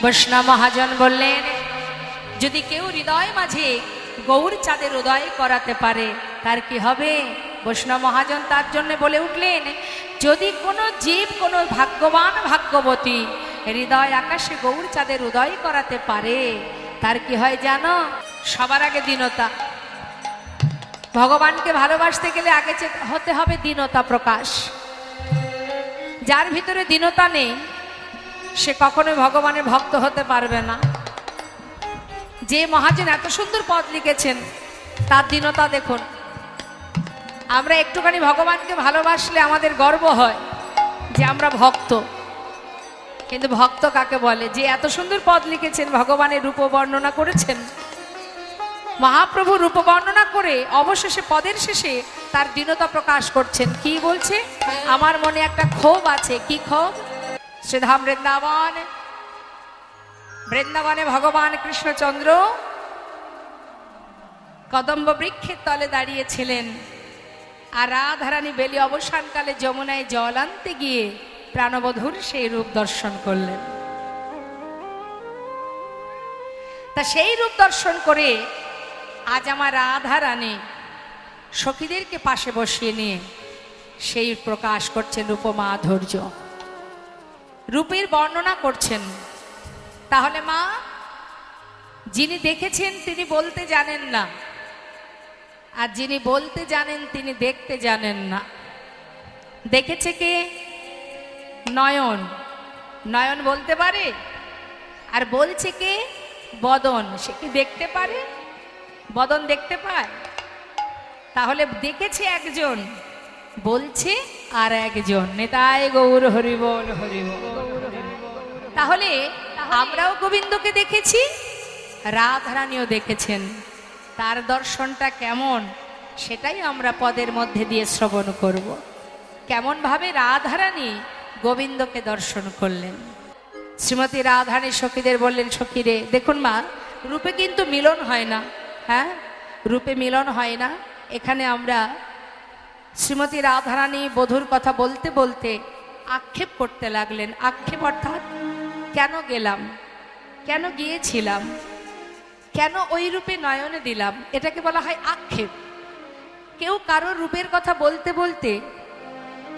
বৈষ্ণব মহাজন বললেন, যদি কেউ হৃদয় মাঝে গৌর চাঁদের উদয় করাতে পারে তার কি হবে? বৈষ্ণব মহাজন তার জন্য বলে উঠলেন, যদি কোনো জীব, কোনো ভাগ্যবান ভাগ্যবতী হৃদয় আকাশে গৌর চাঁদের উদয় করাতে পারে তার কি হয় জানো? সবার আগে দীনতা। ভগবানকে ভালোবাসতে গেলে আগে হতে হবে দীনতা প্রকাশ। যার ভিতরে দীনতা নেই সে কখনোই ভগবানের ভক্ত হতে পারবে না। যে মহাজন এত সুন্দর পদ লিখেছেন তার দীনতা দেখুন। আমরা একটুখানি ভগবানকে ভালোবাসলে আমাদের গর্ব হয় যে আমরা ভক্ত, কিন্তু ভক্ত কাকে বলে? যে এত সুন্দর পদ লিখেছেন, ভগবানের রূপ বর্ণনা করেছেন, মহাপ্রভু রূপ বর্ণনা করে অবশেষে পদের শেষে তার দীনতা প্রকাশ করছেন। কি বলছে? আমার মনে একটা ক্ষোভ আছে। কি ক্ষোভ? শ্রীধাম বৃন্দাবন, বৃন্দাবনে ভগবান কৃষ্ণচন্দ্র কদম্ব বৃক্ষের তলে দাঁড়িয়েছিলেন, আর রাধারানী বেলি অবসানকালে যমুনায় জল আনতে গিয়ে প্রাণবধূর সেই রূপ দর্শন করলেন। তা সেই রূপ দর্শন করে আজ আমার রাধারানী সখীদেরকে পাশে বসিয়ে নিয়ে সেই প্রকাশ করছেন রূপমাধুর্য, রূপের বর্ণনা করছেন। তাহলে মা, যিনি দেখেছেন তিনি বলতে জানেন না, আর যিনি বলতে জানেন তিনি দেখতে জানেন না। দেখেছে কে? নয়ন। নয়ন বলতে পারে, আর বলছে কে? বদন। সে কি দেখতে পারে? বদন দেখতে পায়? তাহলে দেখেছে একজন, বলছে আর একজন। নেতাই গৌর হরিবল হরিবল। তাহলে আমরাও গোবিন্দকে দেখেছি, রাধারানীও দেখেছেন। তার দর্শনটা কেমন সেটাই আমরা পদের মধ্যে দিয়ে শ্রবণ করব। কেমন ভাবে রাধারানী গোবিন্দকে দর্শন করলেন। শ্রীমতী রাধারানী সখীদের বললেন, সখীরে দেখুন মা, রূপে কিন্তু মিলন হয় না। হ্যাঁ, রূপে মিলন হয় না। এখানে আমরা শ্রীমতী রাধারানী বধূর কথা বলতে বলতে আক্ষেপ করতে লাগলেন। আক্ষেপ অর্থাৎ কেন গেলাম, কেন গিয়েছিলাম, কেন ওই রূপে নয়নে দিলাম, এটাকে বলা হয় আক্ষেপ। কেউ কারোর রূপের কথা বলতে বলতে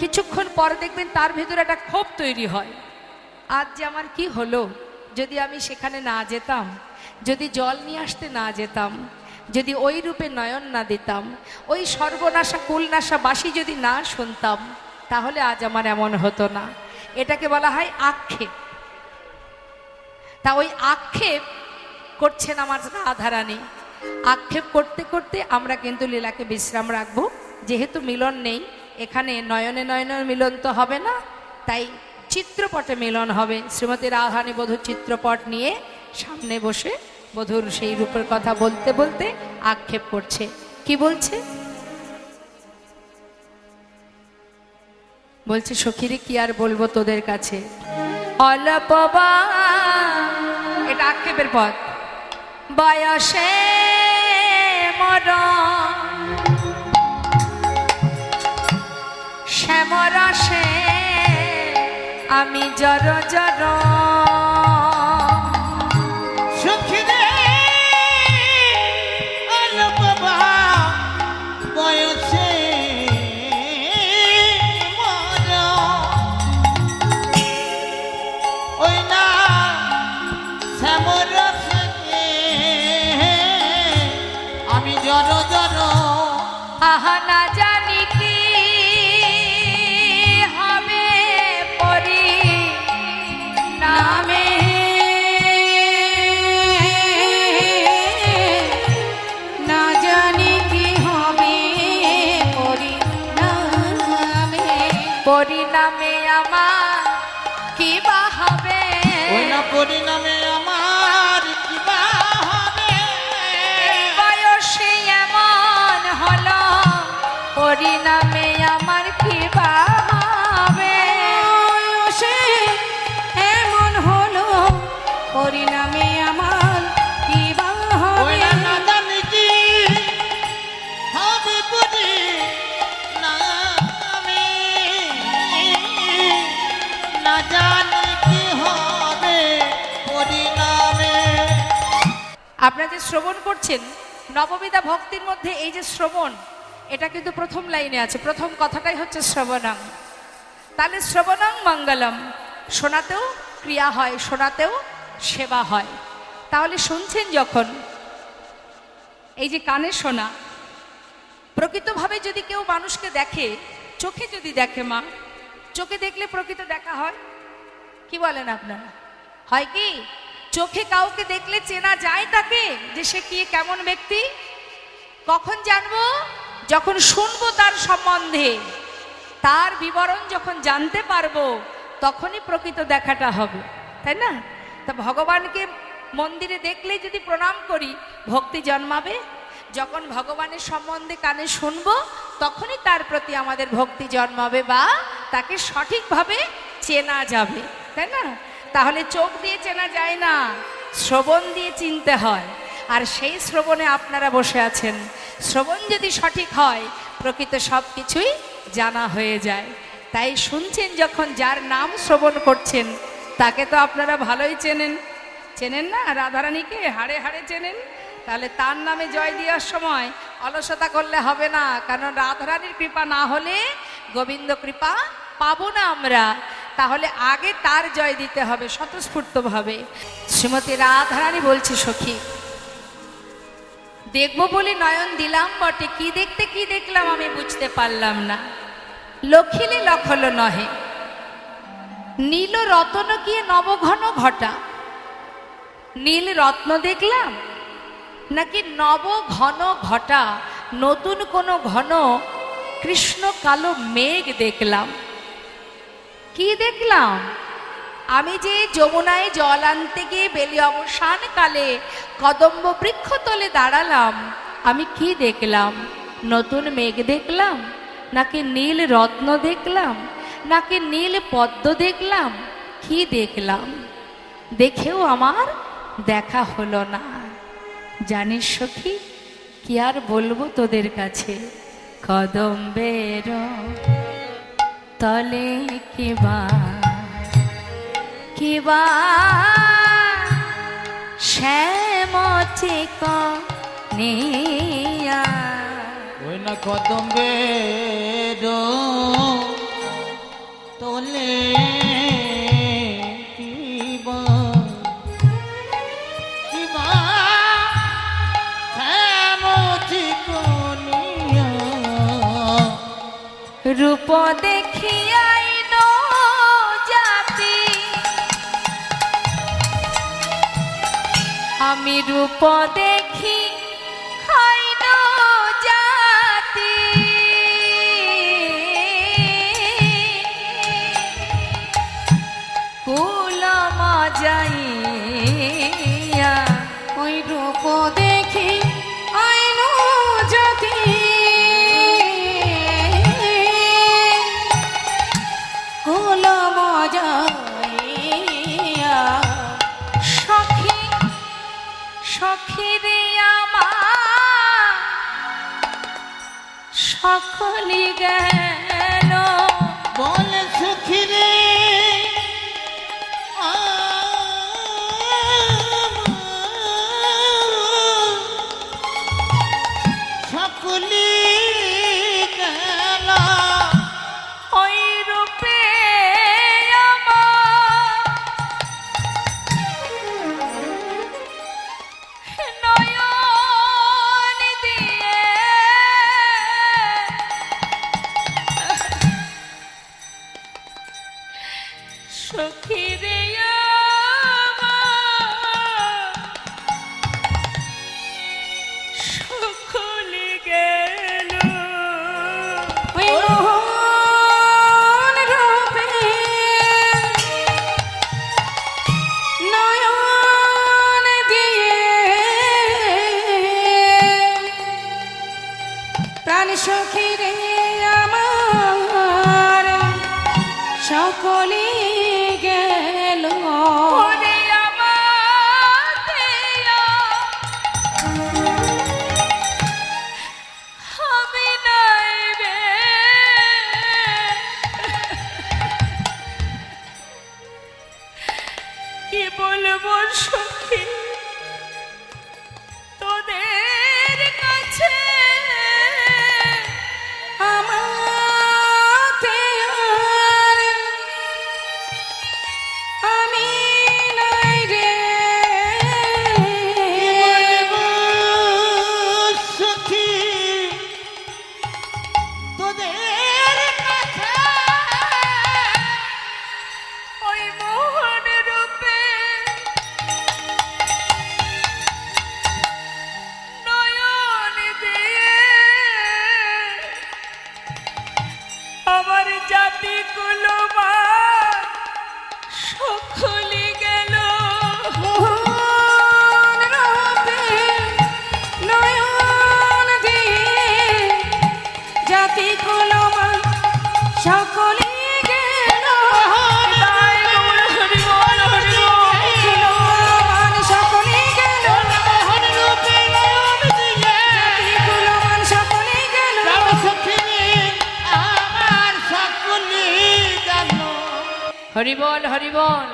কিছুক্ষণ পর দেখবেন তার ভিতরে একটা ক্ষোভ তৈরি হয়। আজ যে আমার কি হলো, যদি আমি সেখানে না যেতাম, যদি জল নিয়ে আসতে না যেতাম, যদি ওই রূপে নয়ন না দিতাম, ওই সর্বনাশা কুলনাশা বাসি যদি না শুনতাম, তাহলে আজ আমার এমন হতো না। এটাকে বলা হয় আক্ষেপ। তা ওই আক্ষেপ করছেন আমার রাধারানী। আক্ষেপ করতে করতে আমরা কিন্তু লীলাকে বিশ্রাম রাখবো। যেহেতু মিলন নেই এখানে, নয়নে নয়নে মিলন তো হবে না, তাই চিত্রপটে মিলন হবে। শ্রীমতী রাধারানী বধূর চিত্রপট নিয়ে সামনে বসে বধূর সেই রূপের কথা বলতে বলতে আক্ষেপ করছে। কি বলছে? বলছে, সখীরে কি আর বলবো তোদের কাছে, অলপবা, এটা আক্ষেপের পদ, বয়সে মরণ শ্যামরসে আমি জর জর, সখীরে অলপবা বয়সে মরণ, ওই না শ্যামরসে আমি জর জর। আহা না জানি কি হবে পরি নামে, না জানি কি হবে পরিণামে, পরিণামে আমার কি বা হবে, ওই না পরিণামে আমার কি বা হবে, বয়সে এমন হলো পরিণামে আমার কি বা হবে, বয়সে এমন হলো পরিণামে আমার কি বা ওই হবে, না জানি কি হবে পরি নামে, না জানি কি হবে পরি আপনারা যে শ্রবণ করছেন, নববিধা ভক্তির মধ্যে এই যে শ্রবণ, এটা কিন্তু প্রথম লাইনে আছে, প্রথম কথাটাই হচ্ছে শ্রবণাং। তাহলে শ্রবণাং মঙ্গলম, শোনাতেও ক্রিয়া হয়, শোনাতেও সেবা হয়। তাহলে শুনছেন যখন, এই যে কানে শোনা, প্রকৃতভাবে যদি কেউ মানুষকে দেখে, চোখে যদি দেখে, মা চোখে দেখলে প্রকৃত দেখা হয়, কি বলেন আপনারা? হয় কি? চোখে কাউকে দেখলে চেনা যায় তাকে, যে সে কি কেমন ব্যক্তি? কখন জানবো? যখন শুনবো তার সম্বন্ধে, তার বিবরণ যখন জানতে পারবো, তখনই প্রকৃত দেখাটা হবে, তাই না? তা ভগবানকে মন্দিরে দেখলেই যদি প্রণাম করি, ভক্তি জন্মাবে। যখন ভগবানের সম্বন্ধে কানে শুনবো, তখনই তার প্রতি আমাদের ভক্তি জন্মাবে, বা তাকে সঠিকভাবে চেনা যাবে, তাই না? তাহলে চোখ দিয়ে চেনা যায় না, শ্রবণ দিয়ে চিনতে হয়। আর সেই শ্রবণে আপনারা বসে আছেন। শ্রবণ যদি সঠিক হয়, প্রকৃত সব কিছুই জানা হয়ে যায়। তাই শুনছেন যখন, যার নাম শ্রবণ করছেন, তাকে তো আপনারা ভালোই চেনেন, চেনেন না? রাধারানীকে হাড়ে হাড়ে চেনেন। তাহলে তার নামে জয় দেওয়ার সময় অলসতা করলে হবে না, কারণ রাধারানীর কৃপা না হলে গোবিন্দ কৃপা পাবো না আমরা। তাহলে আগে তার জয় দিতে হবে স্বতঃস্ফূর্তভাবে। শ্রীমতী রাধারানী বলছে, সখী দেখবো বলে নয়ন দিলাম বটে, কি দেখতে কি দেখলাম আমি বুঝতে পারলাম না। লখিলে লখল নহে, নীল রতন গিয়ে নবঘন ঘটা। নীল রত্ন দেখলাম নাকি নব ঘন ঘটা, নতুন কোনো ঘন কৃষ্ণ কালো মেঘ দেখলাম? কি দেখলাম? আমি যে যমুনায় জল আনতে গিয়ে বেলি অবসান কালে কদম্ব বৃক্ষ তলে দাঁড়ালাম, আমি কি দেখলাম? নতুন মেঘ দেখলাম, নাকি নীল রত্ন দেখলাম, নাকি নীল পদ্ম দেখলাম? কি দেখলাম? দেখেও আমার দেখা হলো না। জানিস সখী, কি আর বলবো তোদের কাছে, কদম্বের তলে কিবা কিবা শ্যামচিক নিয়া, ওই না কদম্বের তোলে কিবা কিবা শ্যামচিকনিয়া, রূপ দেখিয়াই ন জাতি, আমি রূপ দেখি হয় ন জাতি। কুল মজাইয়া ওই রূপ দেখি আইন জাতি, কুল মজাইয়া। সখী সখী রে আমার সকলি গেল, বলে সুখী রে সকলি গেল, ওই রূপে আমার নয়ন দিয়ে সখী রে আমার সকলে গেল। ওই মোহন রূপে নয়ন দিয়ে প্রাণ সখী রে আমার সকলে গেল। ওরে আমার দেয়া, আমি নাই রে। কি বলবো সখী, হরিবল হরিবল।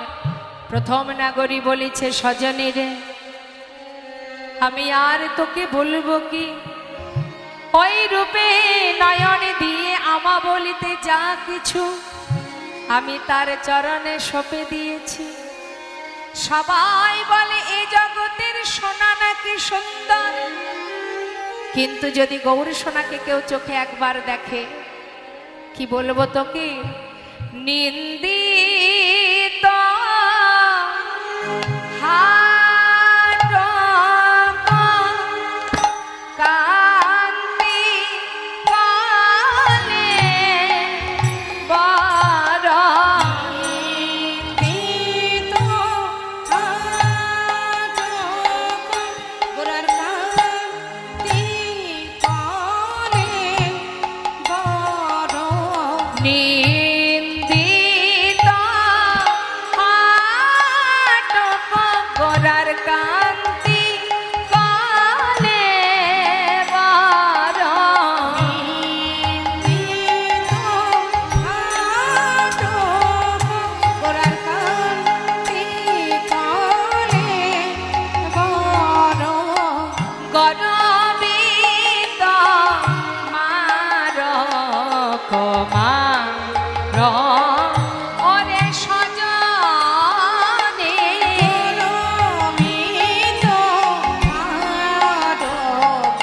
প্রথম নাগরী বলেছে সজনী রে, আমি আর তোকে বলবো কি, ওই রূপে নয়ন দিয়ে আমা বলিতে যা কিছু আমি তার চরণে সঁপে দিয়েছি। সবাই বলে এ জগতের সোনা নাকি সুন্দর, কিন্তু যদি গৌর সোনাকে কেউ চোখে একবার দেখে, কি বলবো তোকে, নিন্দিত কান্তি কালে বড় নিন্দিত আটক গোরার কান্তি কালে বড় নিন্দিত আটক গোরার কান্তি কালে বড় নিন্দিত আটক গোরার কান্তি কালে বড় গরবিত মার কমার ওরে সজনে রমিত আটক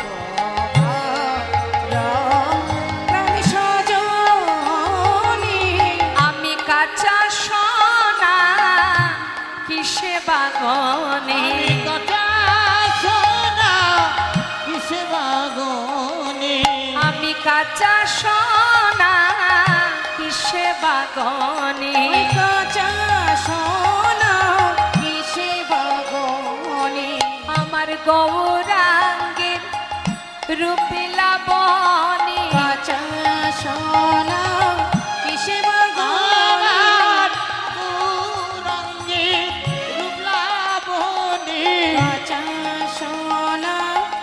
প্রাণ সজনী আমি কাঁচা সোনা কিসে বাগনে, কথা শোনা কিসে বাগনে, আমি কাঁচা সোনা কিসে বাগনে, ওই কাঁচা সোনা কিসে বাগনে আমার গৌরাঙ্গের রূপে লাবণী, কাঁচা সোনা কিসে বাগনে আমার গৌরাঙ্গে রূপ লাবণী, কাঁচা সোনা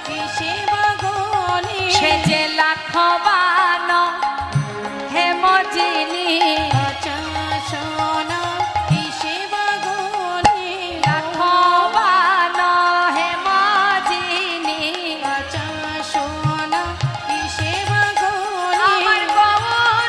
কিসে বাগনে সে যে লাখবান হেমজিনী, কাঁচা সোনা কিসে বাগনে লাখবান হেমজিনী, কাঁচা সোনা কিসে বাগনে আমার গৌর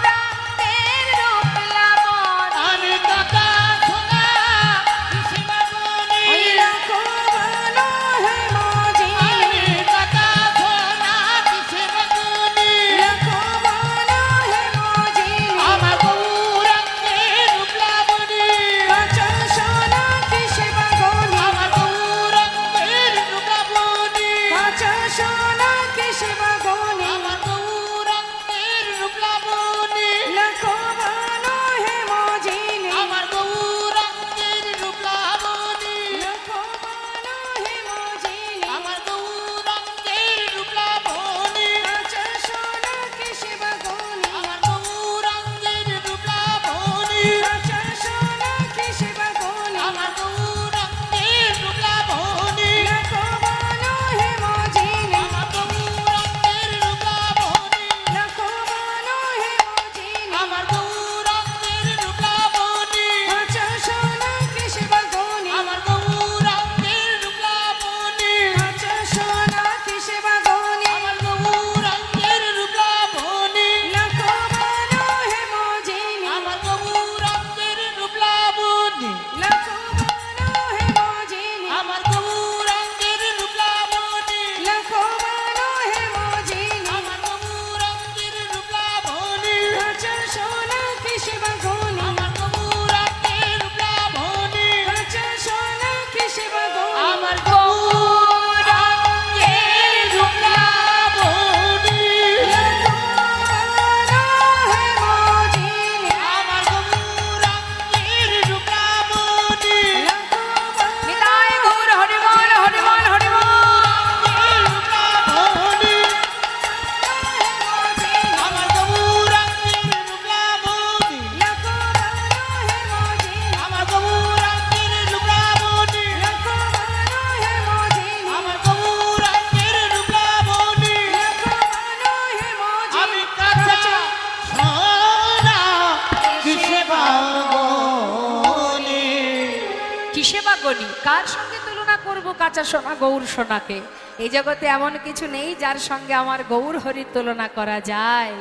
কার সঙ্গে তুলনা করব কাঁচা সোনা গৌর সোনাকে? এই জগতে এমন কিছু নেই যার সঙ্গে আমার গৌর হরির তুলনা করা যায়।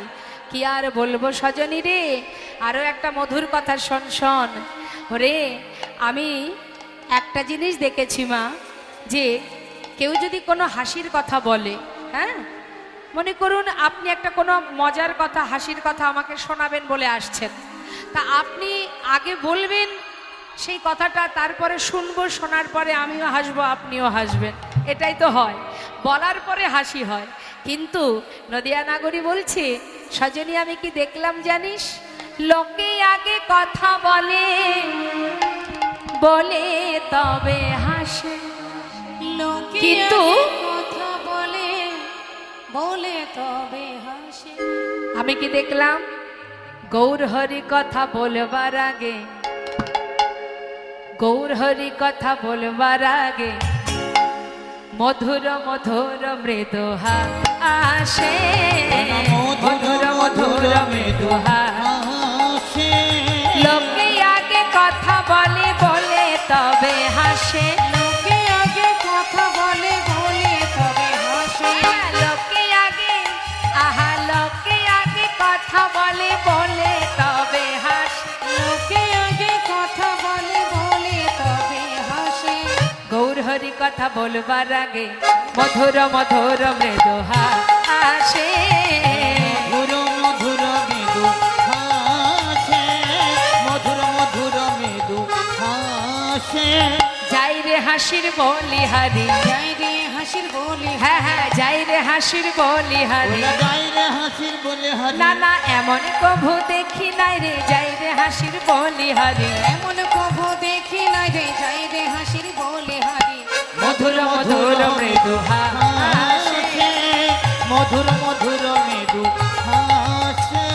কি আর বলবো সজনী রে, আরো একটা মধুর কথা শোন শোন। ওরে, আমি একটা জিনিস দেখেছি মা, যে কেউ যদি কোনো হাসির কথা বলে, হ্যাঁ, মনে করুন আপনি একটা কোনো মজার কথা, হাসির কথা আমাকে শোনাবেন বলে আসছেন, তা আপনি আগে বলবেন সেই কথাটা, তারপরে শুনবো, শোনার পরে আমিও হাসবো, আপনিও হাসবেন, এটাই তো হয়, বলার পরে হাসি হয়। কিন্তু নদিয়া নাগরী বলছে, সজনী আমি কি দেখলাম জানিস, লোকে আগে কথা বলে, বলে তবে হাসে, লোকে কিন্তু আগে কথা বলে, বলে তবে হাসে। আমি কি দেখলাম, গৌর হরি কথা বলবার আগে, গৌর হরি কথা বলবার আগে মধুর মধুর মৃদু আসে, মধুর মধুর মৃদু আসে। লোকে আগে কথা বলে, বলে তবে হাসে, লোকে আগে কথা বলে, বলে তবে হাসে। লোকে আগে, আহা লোকে আগে কথা বলে, বলে তবে হাসে, লোকে আগে কথা বলে, বলে তবে হাসে। গৌর হরি কথা বলবার আগে মধুর মধুর মৃদু আসে, মধুর মধুর মৃদু হাসে, মধুর মধুর মৃদু হাসে। যাই রে হাসির বলি হারি, যাই রে হাসির বলি, হ্যাঁ হ্যাঁ যাই রে হাসির বলি হারি, ওলা যাই রে হাসির বলে হারি। না না এমন কভু দেখি নাই রে, যাই রে হাসির বলি হারি, এমন কভু দেখি নাই রে, যাই রে হাসির বলি হারি। মধুর মধুর মৃদু হাসে। হাসে, মধুর মধুর মৃদু হাসে।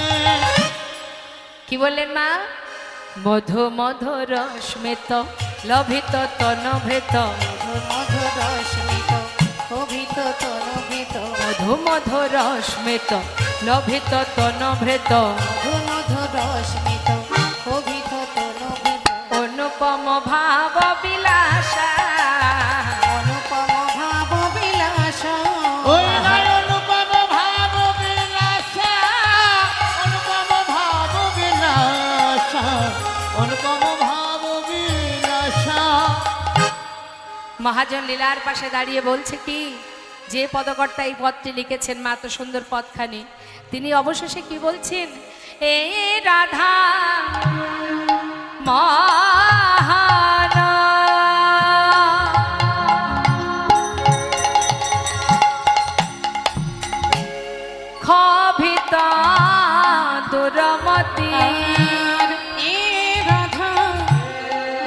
কি বললেন মা? মধু মধুর স্মিত লভিত তনভৃত, মধুর স্মিত শোভিত তনুভৃত, মধু মধুর স্মিত লভিত তনভৃত, মধুর স্মিত শোভিত তনুভৃত। অনুপম ভাব বিলাসা, অনুপম ভাব বিলাস, ওই নাই অনুপম ভাব বিলাসা, অনুপম ভাব বিলাসা, অনুপম ভাব বিলাসা। মহাজন লীলার পাশে দাঁড়িয়ে বলছে কি, যে পদকর্তা এই পদটি লিখেছেন মা, তো সুন্দর পদখানি, তিনি অবশেষে কি বলছেন, এ রাধা মহান ক্ষোভিত দুরমতি, এ রাধা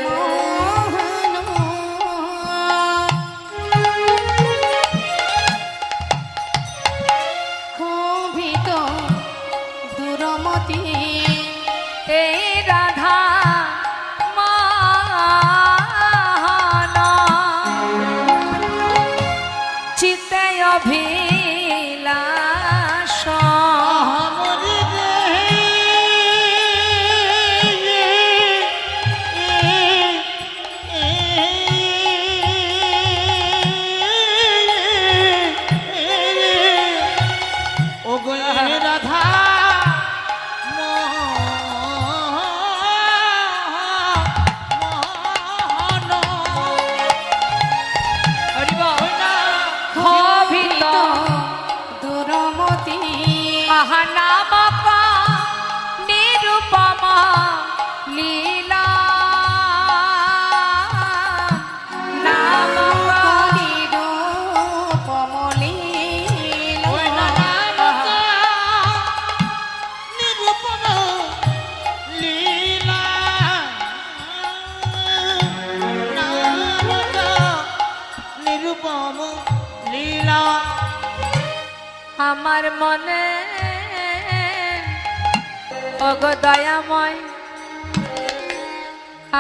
মোহন, ক্ষোভিত দুরমতি, এই রাধা মহান চিতে অভিলাষ, আমরি রে, ও গো রাধা মোহন। হরি বল। ক্ষোভিত দুরমতি, আহা নামক নিরুপম লীলা, নামক ওই নামক নিরূপম লীলা, নামক নিরূপম লীলা। আমার মনে ওগো দয়াময়,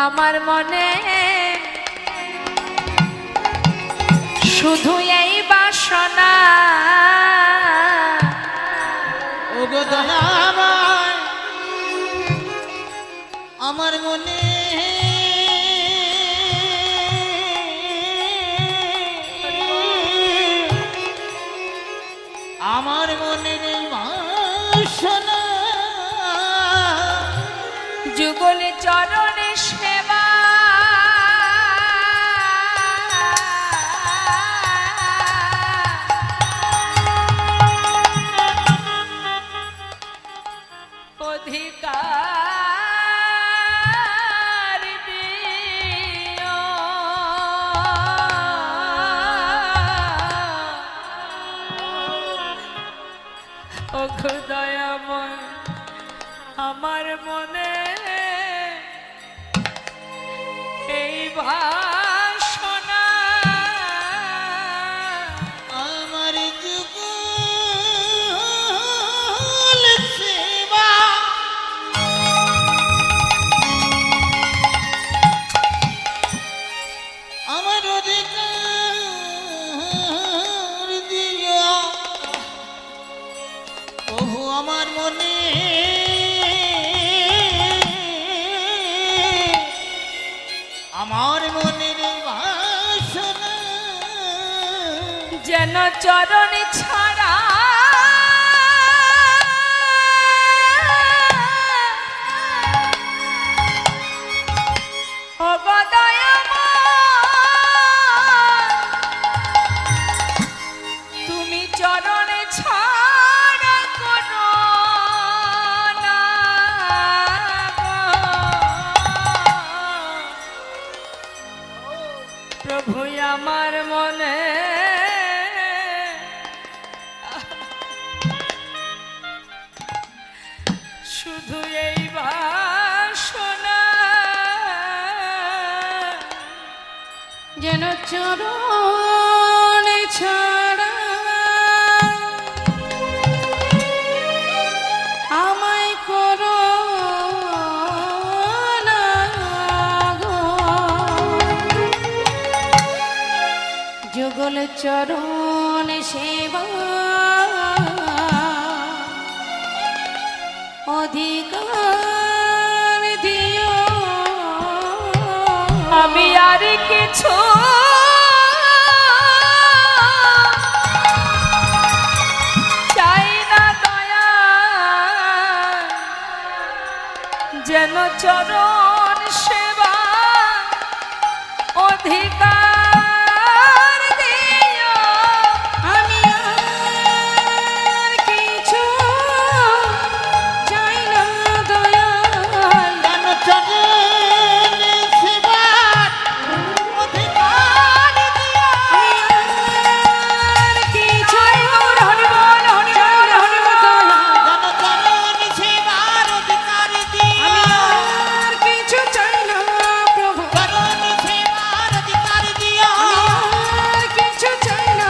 আমার মনে শুধু এই বাসনা, ও গো দয়াময়, আমার মনে যেন চরণ ছাড়া ও গো দয়াময়, তুমি চরণ ছাড়া কোনো না গো। প্রভু আমার মনে শুধু এই বাসনা, যেন চরণ ছাড়া আমায় করো না গো। যুগল চরণ সেবা অধিকার দিও। আমি আর কিছু চাই না দয়া, যেন চরণ সেবা অধিকার দিও। আমি আর কিছু চাই না দয়াল। যেন চরণে সেবার অধিকার দিও। আর কিছু হরি বল, হরি বল, হরি বল। যেন চরণে সেবার অধিকার দিও। আমি আর কিছু চাই না প্রভু। চরণে সেবার অধিকার দিও। আমি আর কিছু চাই না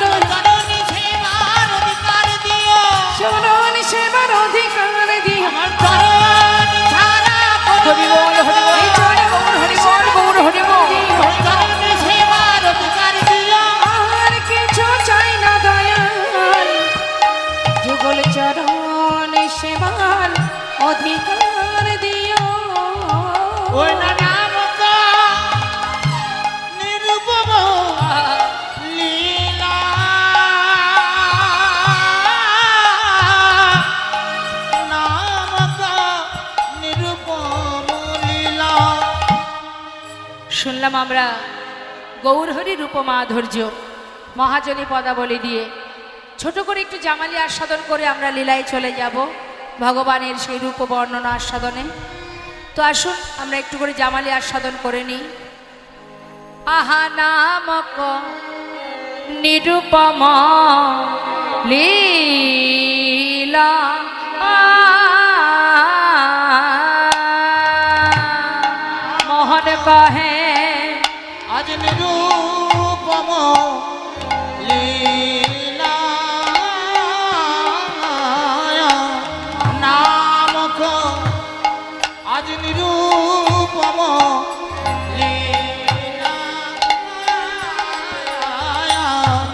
দয়াল। চরণে সেবার অধিকার দিও। চরণ সেবার অধিকার দিও। আমার চরণ ছাড়া হরি বল, হরি বল। এই চরণে গৌর হরি বল, গৌর হরি বল। চরণে সেবার অধিকার দিও। আর কিছু চাই না দয়াল। যুগল চরণ সেবার অধিকার দিও। ওই না নামক নিরূপম লীলা, নামক নিরূপম লীলা। শুনলাম আমরা গৌরহরি রূপমাধুর্য মহাজনী পদাবলী দিয়ে ছোট করে একটু জামালি আস্বাদন করে আমরা লীলায় চলে যাব ভগবানের সেই রূপ বর্ণনা আস্বাদনে। তো আসুন আমরা একটু করে জামালি আস্বাদন করে নিই। আহা নামক নিরূপম লীলা, মোহন কহে আজ নিরূপম লীলা, নামক আজ নিরূপম লীলা।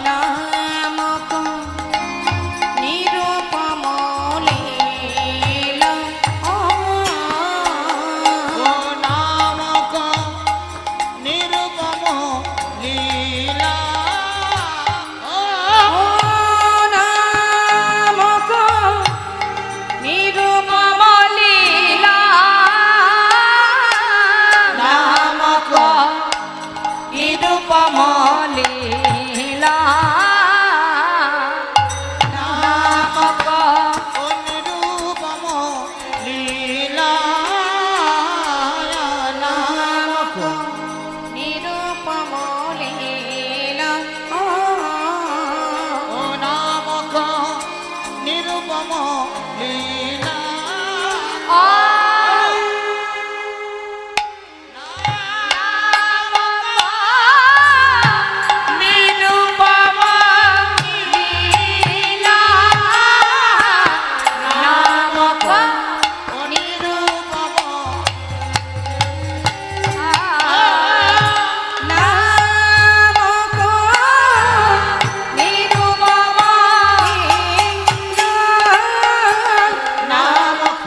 নামক নিরূপম লীলা। ও নামক নিরূপম লীলা। ও ও নামক নিরূপম লীলা, নামক নিরূপম লীলা, নামক ও নিরূপম লীলা, নামক নিরূপম লীলা। ও নামক নিরূপম লীলা। নিরূপম লীলা, নামক ও নিরূপম নামক নিরূপম নামক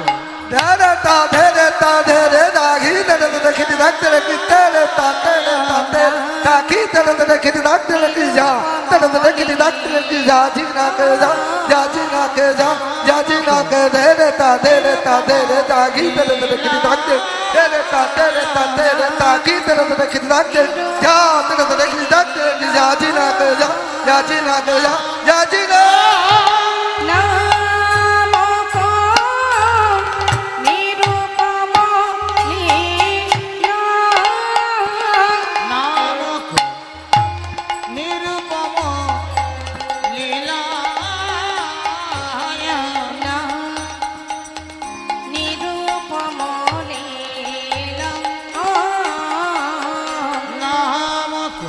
ধরে তা ধরে তা ধরে দাগি ধরে ধরে খেতে থাকতে রেখে তেরে তা তেরে তা তেরে কাকি ধরে ধরে খেতে থাকতে রেখে যা ধরে देखी डाक्टर की जाजी ना के जा जाजी ना के जा जाजी ना के दे रे तागी तेरे देखी डाक्टर तेरे तागी तेरे देखी डाक्टर जा तेरे देखी डाक्टर की जाजी ना के जा जाजी ना के जा जाजी ना নাম কো নিরূপম লীলা নামক নিরূপম লীলা নিরূপম লীলা নামক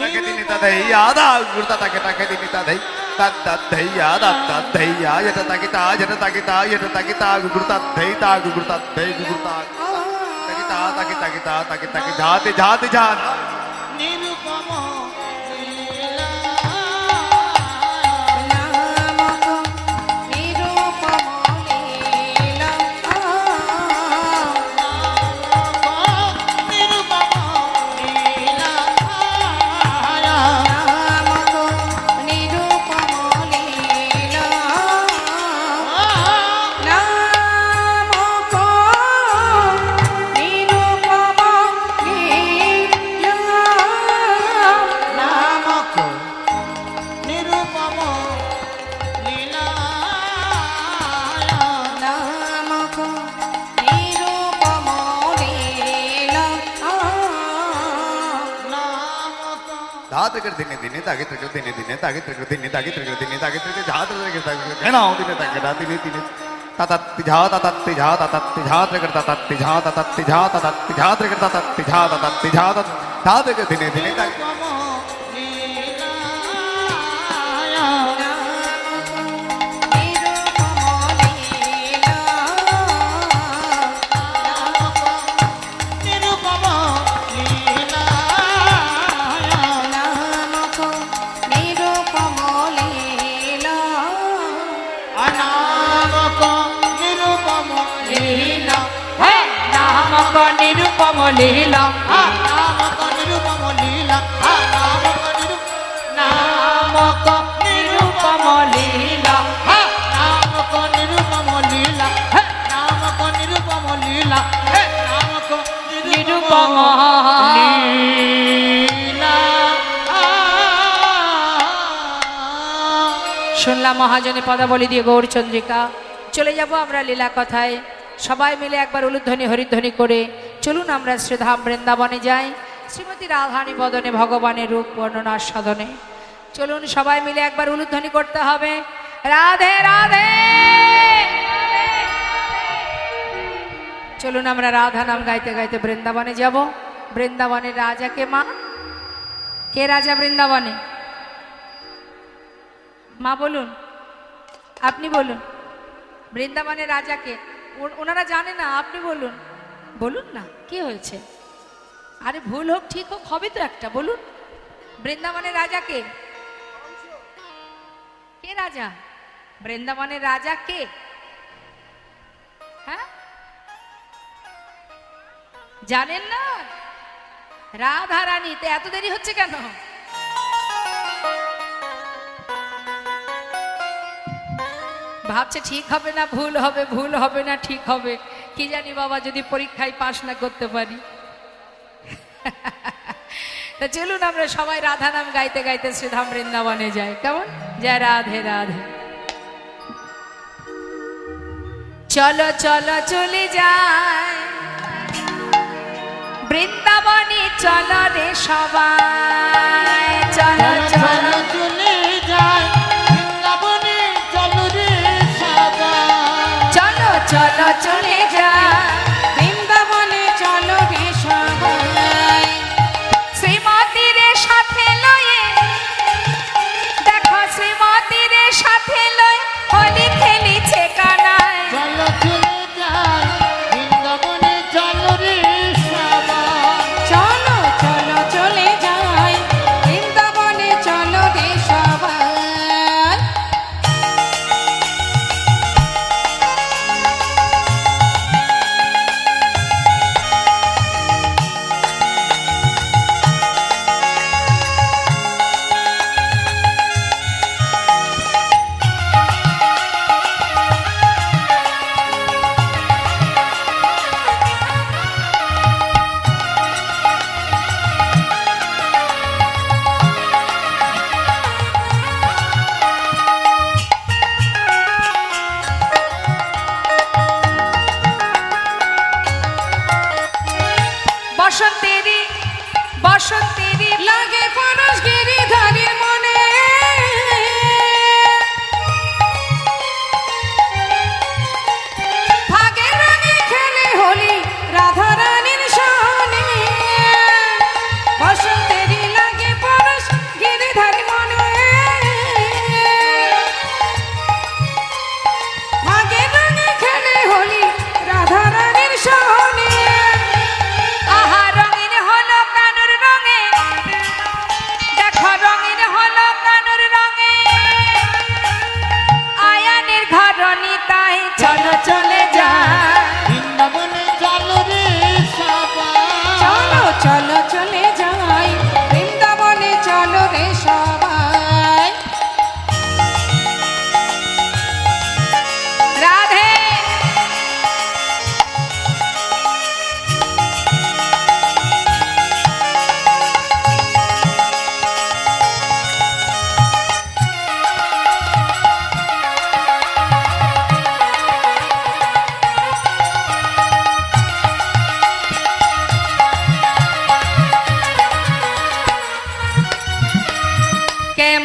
টাকে দিনি তাদের ইয়াদা গুরতা তাকে টাকে দিনি তাদের তাত ধৈয়া দাত ধৈয়া এটা তাকে তা যেটা তাকে তা এটা তাকে তা গুরতা ধৈ তা গুরতা ধৈ গুরতা তাকে তা তাকে তাকে তা তাকে তাকে যাতে যাতে যান নিরূপম লীলা নাম কো নিরূপম লীলা নিরূপম লীলা নাম কো নিরূপম লীলা নাম কো নিরূপম লীলা নামক নিরূপম লীলা নাম কো নিরূপম লীলা নামক ধাত করে দিনে দিনে তাকে থেকে দিনে দিনে তাকে থেকে দিনে তাকে থেকে দিনে তাকে থেকে ঝাত থেকে তাকে ঘেনাও দিনে তাকে না দিনে দিনে তাতাত্তি ঝা তাতাত্তি ঝা তাতাত্তি ঝা থেকে তাতাত্তি ঝা তাতাত্তি ঝা তাতাত্তি ঝা থেকে তাতাত্তি ঝা তাতাত্তি ঝা তা থেকে দিনে দিনে তাকে নামক নিরূপম লীলা নামক নিরূপম লীলা নিরূপম শুনলাম মহাজনী পদাবলী দিয়ে গৌরচন্দ্রিকা। চলে যাব আমরা লীলা কথায়। সবাই মিলে একবার উলুধ্বনি হরিধ্বনি করে চলুন আমরা শ্রীধাম বৃন্দাবনে যাই, শ্রীমতী রাধানী বদনে ভগবানের রূপ বর্ণনার সাধনে। চলুন সবাই মিলে একবার উলুধ্বনি করতে হবে, রাধে রাধে। চলুন আমরা রাধা নাম গাইতে গাইতে বৃন্দাবনে যাব। বৃন্দাবনের রাজাকে মা কে রাজা বৃন্দাবনে? মা বলুন, আপনি বলুন বৃন্দাবনের রাজাকে। ওনারা জানে না, আপনি বলুন। বলুন না কি হয়েছে? আরে ভুল হোক ঠিক হোক হবে তো একটা, বলুন বৃন্দাবনের রাজা কে? কে রাজা? বৃন্দাবনের রাজা কে? হ্যাঁ জানেন না? রাধা রানী। তো এত দেরি হচ্ছে কেন? ভাবছে ঠিক হবে না ভুল হবে, ভুল হবে না ঠিক হবে। কি জানি বাবা, যদি পরীক্ষায় পাশ না করতে পারি। তা চলুন আমরা সবাই রাধা নাম গাইতে গাইতে শ্রীধাম বৃন্দাবনে যাই। কেমন? জয় রাধে রাধে। চলো চলো চলে যাই বৃন্দাবনে, চলো রে সবাই। চলো চলো চলে যায় বৃন্দাবনে, চলো রে সবাই। চলো চলো চলে যাই বৃন্দাবনে চলো রে সবাই। শ্রীমতীর সাথে লয়ে, দেখো শ্রীমতীর সাথে লয়ে হোলি খেলিছে কানায়। চলো চলে যায় বৃন্দাবনে, চলো রে সবাই। চলো চলো চলে যাই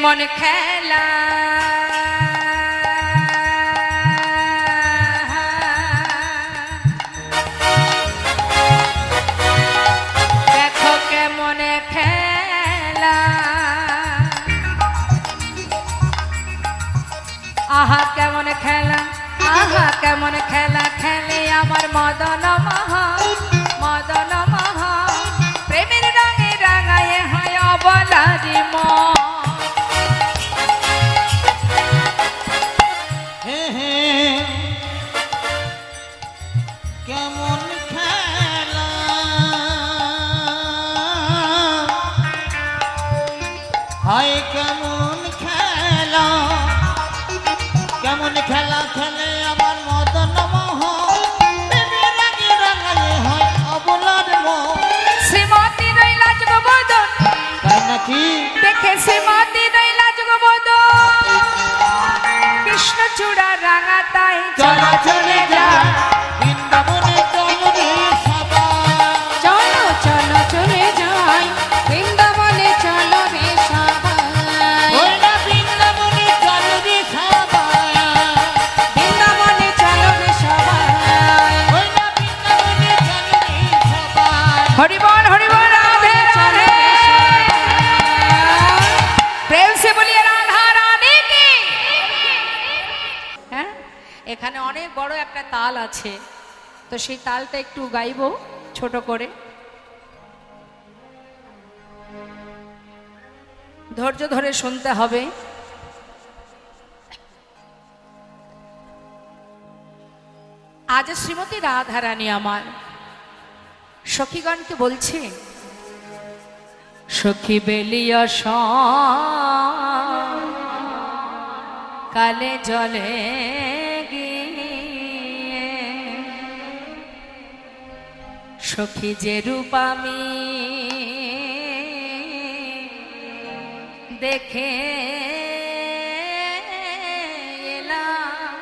কেমন খেলা দেখো কেমন খেলা আহা কেমন খেলা আহা কেমন খেলা খেলে আমার মদন মহা মদন মহা প্রেমের রঙে রাঙায় হয় অবলারি মন হে হে কেমন খেলা হায় কেমন খেলা কেমন খেলা খেলে আমার মদন মোহন প্রেমের রাগে রাঙায় হয় অবলার মন শ্রীমতী রইলা যুগবদন তাই নাকি দেখে শ্রীমতী রইলা যুগবদন কৃষ্ণ চূড়া রাঙা তাই চলো চলে যা বৃন্দাবনে চলো রে সবাই চলো চলো চলে যাই বৃন্দাবনে চলো রে সবাই ওই না বৃন্দাবনে চলো রে সবাই বৃন্দাবনে চলো রে সবাই ওই না বৃন্দাবনে চলো রে সবাই হরিবল হরিবল রাধে রাধে প্রেম সে বলিয়ে রাধা রানী কি হ্যাঁ এখানে অনেক বড় একটা তাল আছে তো সেই তালটা একটু গাইবো ছোট করে ধৈর্য ধরে শুনতে হবে আজ শ্রীমতী রাধারানী আমার সখীগণকে বলছে সখী বেলিয়া কালে জলে গিয়ে সখী যে রূপ আমি দেখে এলাম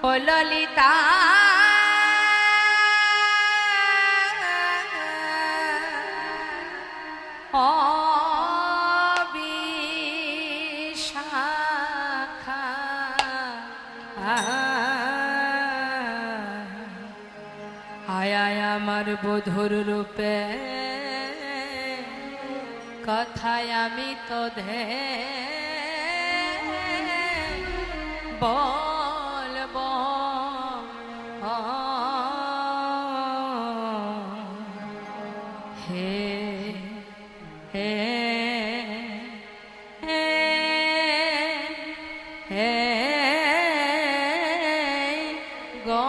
ও ললিতা অবিশাখা আয় আয় আমার বধুর রূপে কথায় আমি তো ধে বলব হে হে হে হে গো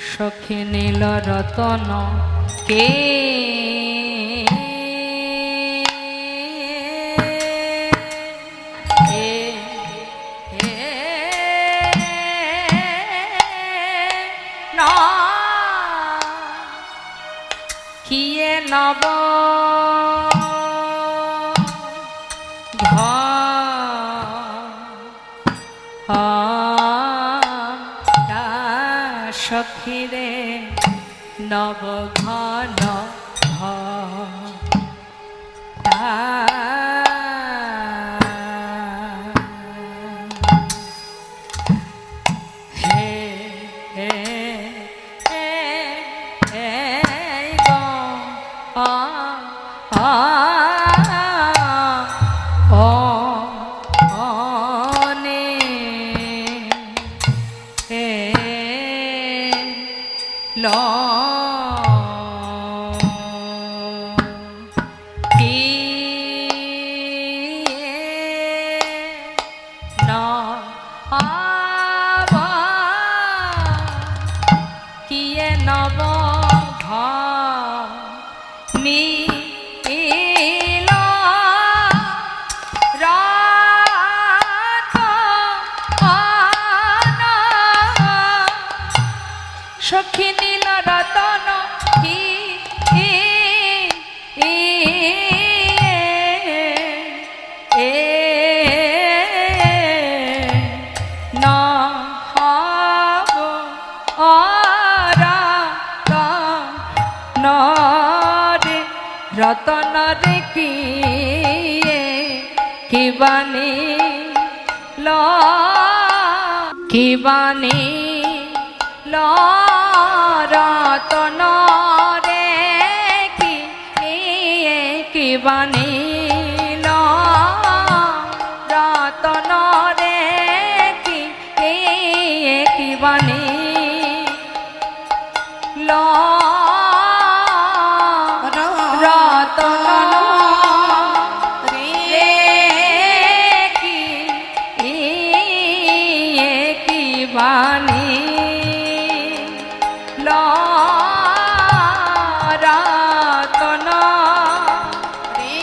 সখী নীল রতন কে কিয়ে নব সখীরে নব ঘন হে হে হে হে গো সখী নীল রতন কি না হব নরে রতন রে কি বানি ল কি বানি ল রতন রে কি বানি ল রতন রে কি বানি ল রতন রে কি বানি ল রতন রে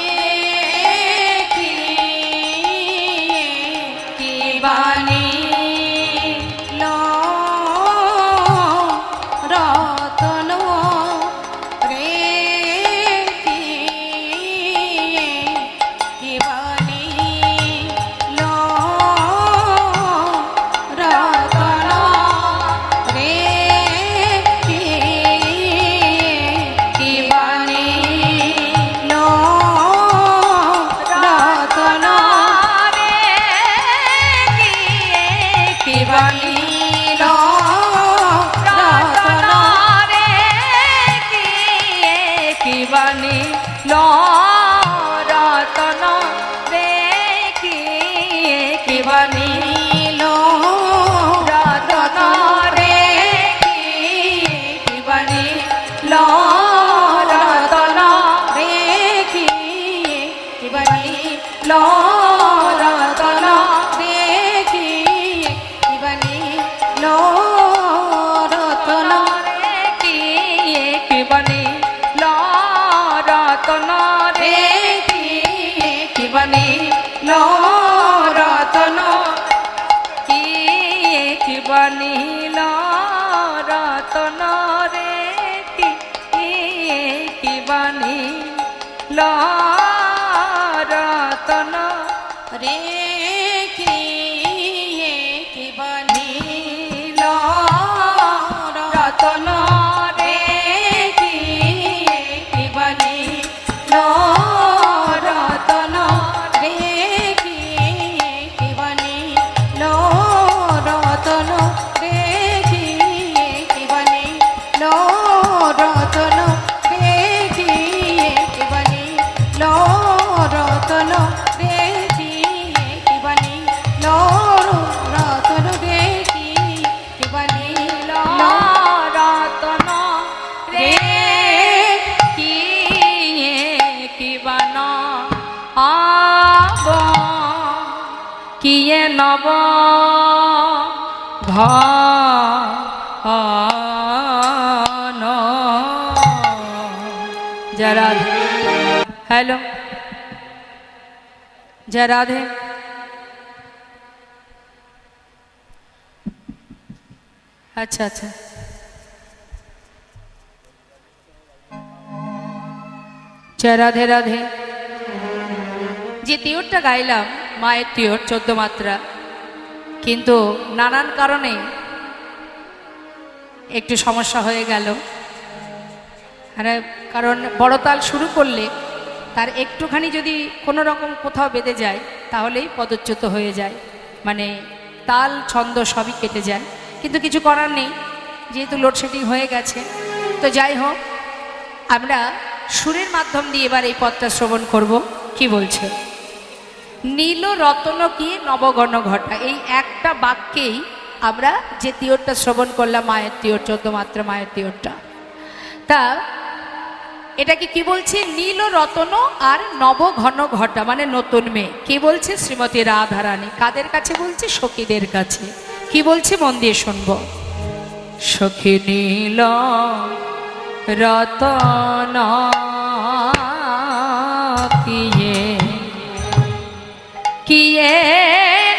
কি বানি ল রতন রে কি বানি ল রতন রে কি বানি ল রতন রে কি বানি ল রতন রে কি বানি ল রতন রে কি বানি ল রতন রে কি বানি ল রতন রে কি বানি ল রতন রে কি বানি ল রতন রে কি বানি ল রতন রে কি বানি ল রতন কি বানি ল রতন রে কি বানি ল রতন রে কি বানি ল রতন রে কি বানি ল রতন রে কি বানি ল রতন রে কি বানি ল রতন রে কি বানি ল রতন রে কি বানি ল রতন রে কি বানি ল রতন রে কি বান আব কিয়ে নব ঘন জয় রাধে। হ্যালো জয় রাধে। আচ্ছা আচ্ছা জয় রাধে রাধে। যে তিওরটা গাইলাম মায়ের তিওর 14 মাত্রা, কিন্তু নানান কারণে একটু সমস্যা হয়ে গেল। কারণ বড় তাল শুরু করলে তার একটুখানি যদি কোনো রকম কোথাও বেঁধে যায় তাহলেই পদচ্যুত হয়ে যায়, মানে তাল ছন্দ সবই কেটে যায়। কিন্তু কিছু করার নেই, যেহেতু লোডশেডিং হয়ে গেছে। তো যাই হোক, আমরা সুরের মাধ্যম দিয়ে এবার এই পদটা শ্রবণ করব। কি বলছে? নীল রতন কি নবগণ ঘটা, এই একটা বাক্যেই আমরা যে তিওরটা শ্রবণ করলাম, মায়ের তিওর 14 মাত্রা মায়ের তিওরটা, তা এটাকে কি বলছে? নীল রতন আর নবঘন ঘটা, মানে নতুন মেয়ে। কি বলছে? শ্রীমতী রাধারানী। কাদের কাছে বলছে? সখীদের কাছে। কি বলছে? মন দিয়ে শুনব। সখী নীল রতন কিয়ে কিয়ে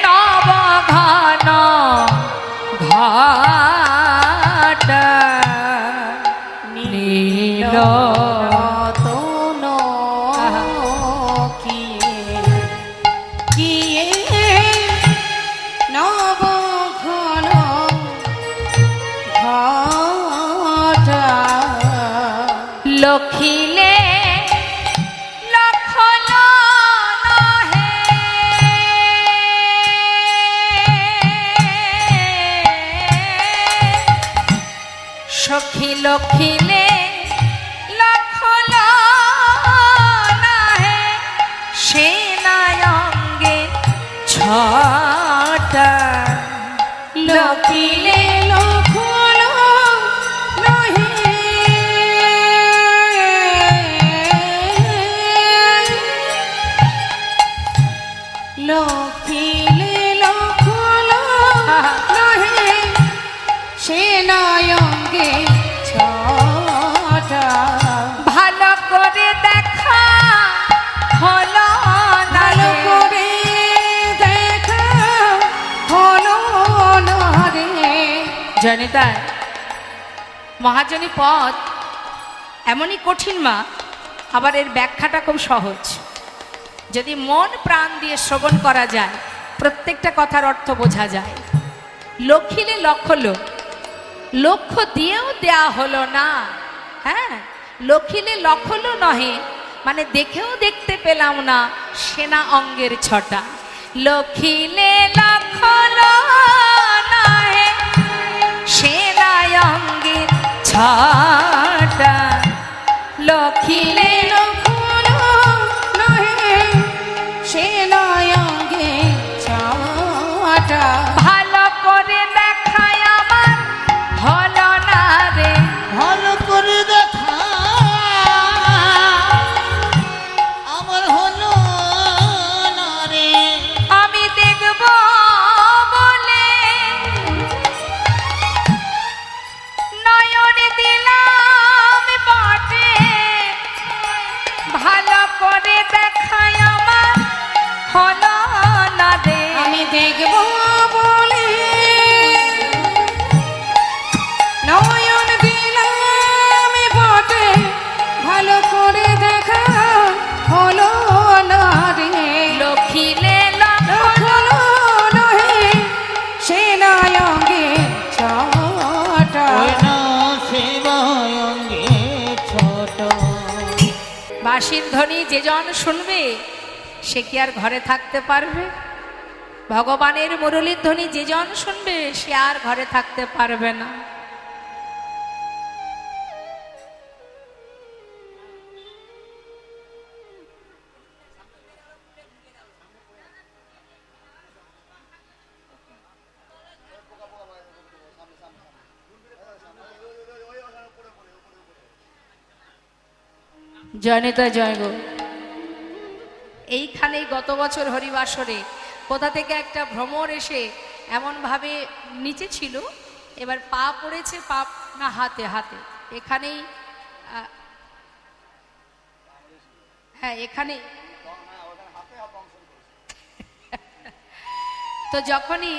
নবঘন ঘটা লখিলে লখল নহে সখী লখিলে লখল নহে সেনায়ঙ্গে ছটা লখিলে লখল নহে লখিলে লখল নহে সেনায়ঙ্গে ছটা ভালো করে দেখা হলো না ভালো রে। করে দেখা হলো না রে। জনিতা মহাজনী পদ এমনই কঠিন মা, আবার এর ব্যাখ্যাটা খুব সহজ। যদি মন প্রাণ দিয়ে শ্রবণ করা যায় প্রত্যেকটা কথার অর্থ বোঝা যায়। লক্ষিলে লক্ষ্য লক্ষ্য দিয়েও দেয়া হলো না। হ্যাঁ, লক্ষিলে লক্ষ্য নহে মানে দেখেও দেখতে পেলাম না সেনা অঙ্গের ছটা। লক্ষিলে লক্ষ্য নহে সেনা অঙ্গের ছটা। লক্ষিলে লখল নহে সেনায়ঙ্গে ছটা ভালো করে দেখায় আমার হলো না রে। ভালো করে দেখা আমার হলো না রে। আমি দেখব বলে নয়ন দিলাম বটে, ভালো করে দেখায় আমার হলো না রে। আমি দেখব বলে নয়ন দিলাম বটে, ভালো করে দেখা হলো না রে। লক্ষিলে লখল নহে সেনায়ঙ্গে ছটা ওই না সেবায়ঙ্গে ছোট। বাঁশির ধ্বনি যে জন শুনবে সে কি আর ঘরে থাকতে পারবে? ভগবানের মুরলীর ধ্বনি যে জন শুনবে সে আর ঘরে থাকতে পারবে না। জয়নেতা জয় গো। এইখানেই গত বছর হরিবাসরে কোথা থেকে একটা ভ্রমর এসে এমনভাবে নিচে ছিল, এবার পা পড়েছে, পা না হাতে হাতে এখানেই হ্যাঁ এখানে। তো যখনই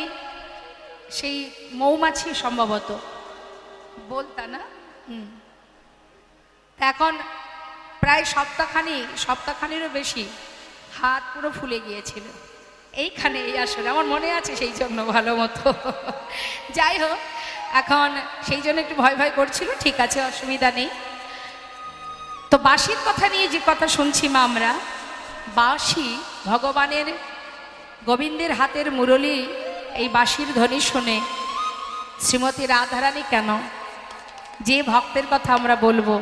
সেই মৌমাছি সম্ভবত বলতা না, এখন প্রায় সপ্তাহখানিরও বেশি হাত পুরো ফুলে গিয়েছিল এইখানে এই আসলে আমার মনে আছে সেই জন্য ভালো মতো। যাই হোক, এখন সেই জন্য একটু ভয় ভয় করছিল। ঠিক আছে, অসুবিধা নেই। তো বাঁশির কথা নিয়ে যে কথা শুনছি মা, আমরা বাঁশি ভগবানের গোবিন্দের হাতের মুরলী, এই বাঁশির ধ্বনি শুনে শ্রীমতী রাধারানী কেন, যে ভক্তের কথা আমরা বলবো,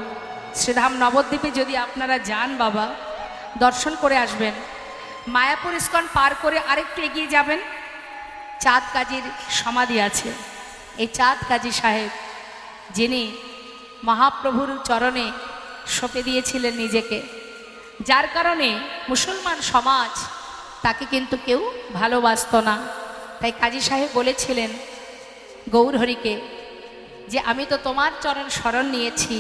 শ্রীধাম নবদ্বীপে যদি আপনারা যান বাবা, দর্শন করে আসবেন। মায়াপুর ইস্কন পার করে আরেকটু এগিয়ে যাবেন, চাঁদ কাজীর সমাধি আছে। এই চাঁদ কাজী সাহেব যিনি মহাপ্রভুর চরণে সঁপে দিয়েছিলেন নিজেকে, যার কারণে মুসলমান সমাজ তাকে কিন্তু কেউ ভালোবাসত না। তাই কাজী সাহেব বলেছিলেন গৌরহরিকে যে আমি তো তোমার চরণ শরণ নিয়েছি,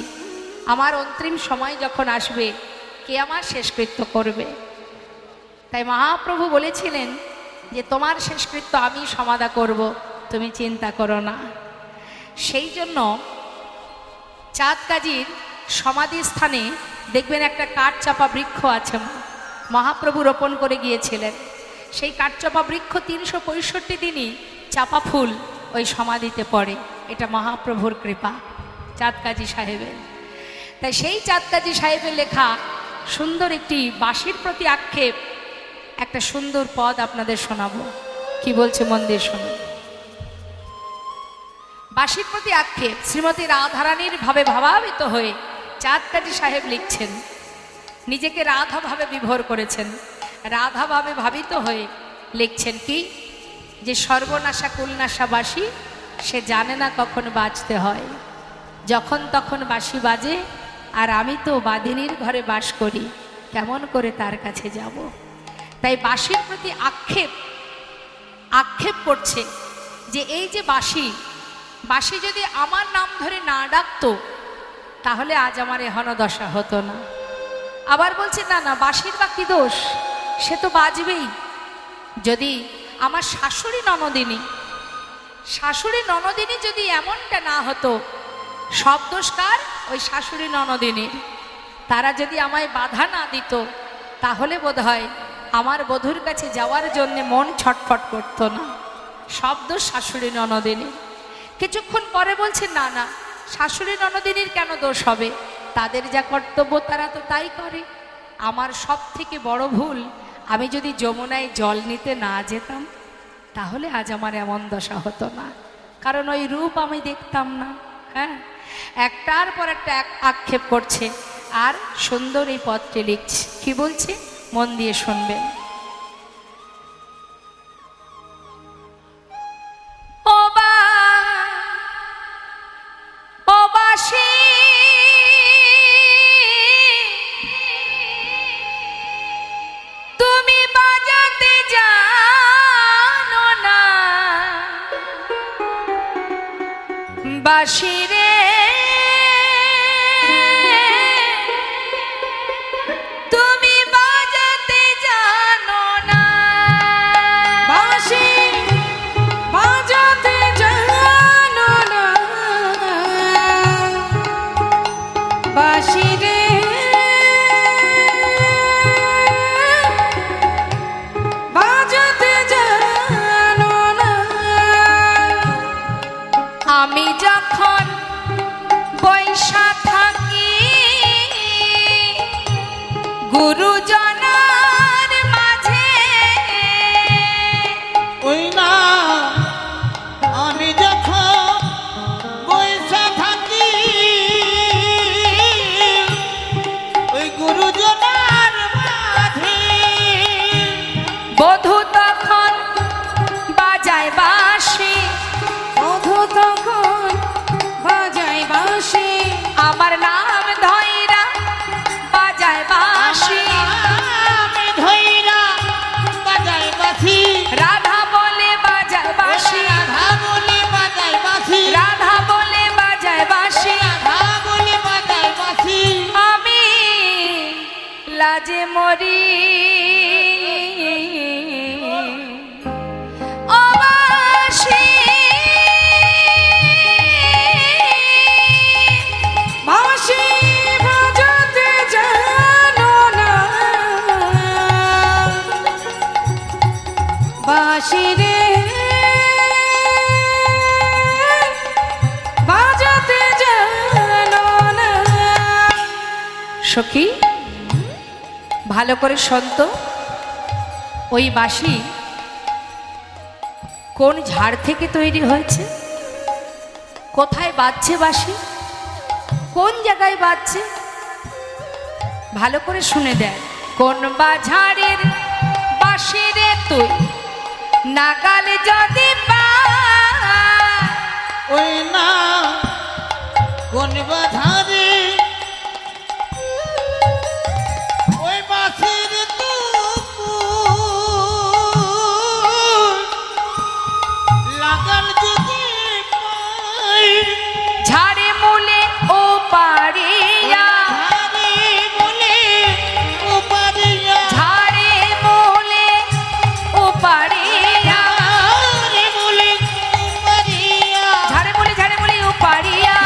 আমার অন্তিম সময় যখন আসবে কে আমার শেষকৃত্য করবে। তাই মহাপ্রভু বলেছিলেন যে তোমার শেষকৃত্য আমি সমাধা করব, তুমি চিন্তা করো না। সেই জন্য চাঁদ কাজীর সমাধি স্থানে দেখবেন একটা কাঠচাপা বৃক্ষ আছে, মহাপ্রভু রোপণ করে গিয়েছিলেন। সেই কাঠচাপা বৃক্ষ 365 দিনই চাপা ফুল ওই সমাধিতে পড়ে। এটা মহাপ্রভুর কৃপা চাঁদ কাজী সাহেবের। তাই সেই চাঁদকাজী সাহেবের লেখা সুন্দর একটি বাঁশির প্রতি আক্ষেপ একটা সুন্দর পদ আপনাদের শোনাবো। কি বলছে মন দিয়ে শুনুন। বাঁশির প্রতি আক্ষেপ শ্রীমতী রাধারানীর ভাবে ভাবাবিত হয়ে চাঁদকাজী সাহেব লিখছেন, নিজেকে রাধা ভাবে বিভোর করেছেন, রাধা ভাবে ভাবিত হয়ে লিখছেন কি, যে সর্বনাশা কুলনাশা বাঁশি সে জানে না কখন বাজতে হয়, যখন তখন বাঁশি বাজে, আর আমি তো বাদিনীর ঘরে বাস করি, কেমন করে তার কাছে যাব। তাই বাঁশির প্রতি আক্ষেপ করছে যে এই যে বাঁশি যদি আমার নাম ধরে না ডাকতো তাহলে আজ আমার এহন দশা হতো না। আবার বলছে না না, বাঁশির বা কি দোষ, সে তো বাজবেই। যদি আমার শাশুড়ি ননদিনী যদি এমনটা না হতো, সব দোষ কার? ওই শাশুড়ি ননদিনীর। তারা যদি আমায় বাধা না দিত তাহলে বোধহয় আমার বধূর কাছে যাওয়ার জন্য মন ছটফট করতো না। সব দোষ শাশুড়ি ননদিনীর। কিছুক্ষণ পরে বলছে না না, শাশুড়ি ননদিনীর কেন দোষ হবে, তাদের যা কর্তব্য তারা তো তাই করে। আমার সব থেকে বড় ভুল, আমি যদি যমুনায় জল নিতে না যেতাম তাহলে আজ আমার এমন দশা হতো না, কারণ ওই রূপ আমি দেখতাম না। হ্যাঁ, একটার পর একটা আক্ষেপ করছে আর সুন্দর এই পদটি লিখছে। কি বলছে মন দিয়ে শুনবেন। ও বাঁশি তুমি বাজাতে জানো না, বাঁশি রে তুমি বাজাতে জানো না, বাঁশি বাজাতে জানো না, বাঁশি রে বাজাতে জানো না। আমি যখন বৈশা থাকি গুরুজনার মাঝে, ওই না আমি যখন বৈশা থাকি ওই গুরুজনার মাঝে, বধূ তখন বাজায় বাঁশি, বধূ তখন বাজায় বাঁশি, আমার নাম ধইরা বাজায় বাঁশি, আমি ধইরা বাজাই বাঁশি, রাধা বলে বাজায় বাঁশি, রাধা বলে বাজাই বাঁশি, রাধা বলে বাজায় বাঁশি, রাধা বলে বাজাই বাঁশি, আমি লাজে মরি। ও বাঁশি বাঁশি বাজাতে জানো না, বাঁশি রে বাজাতে জানো না। সখী ভালো করে শোনত, ওই বাঁশি কোন ঝাড় থেকে তৈরি হয়েছে, কোথায় বাজছে বাঁশি, কোন জায়গায় বাজছে, ভালো করে শুনে দেয়। কোন বাঝারের বাঁশি রে তুই নাগাল যদি পা, ওই না কোন বাধারে ওই বাঁশির লাগান যদি পাই, ঝাড়ে মূলে ও পারিয়া, ধারে বলে ও পারিয়া, ঝাড়ে মূলে ও পারিয়া, ধারে বলে ও পারিয়া, ঝাড়ে মূলে ও পারিয়া,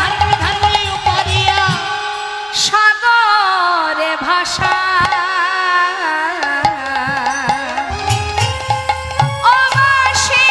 ধারে বলে ও পারিয়া, সাগরে ভাষা ও বাঁশি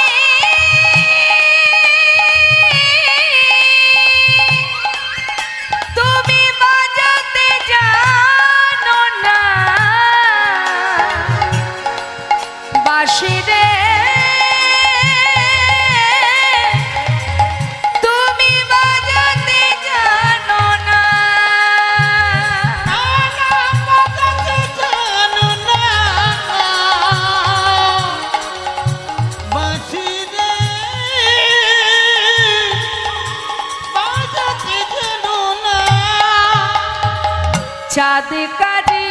চাঁদ কাজী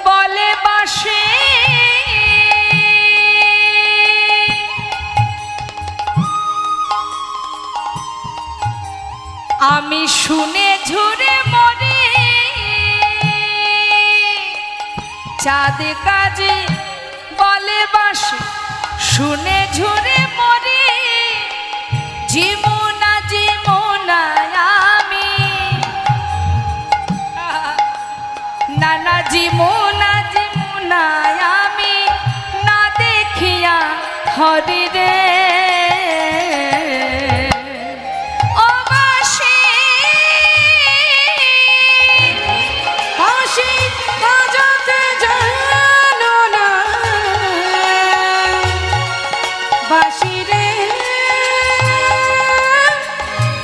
বলে বাসে আমি শুনে ঝুরে মরে চাঁদ কাজী বলে বাসে শুনে ঝুরে মরে জীবনা জীবনা আমি নানা জীবনা জীবনা আমি না দেখিয়া হরি রে ও বাঁশি বাঁশি বাজাতে জানো না বাঁশি রে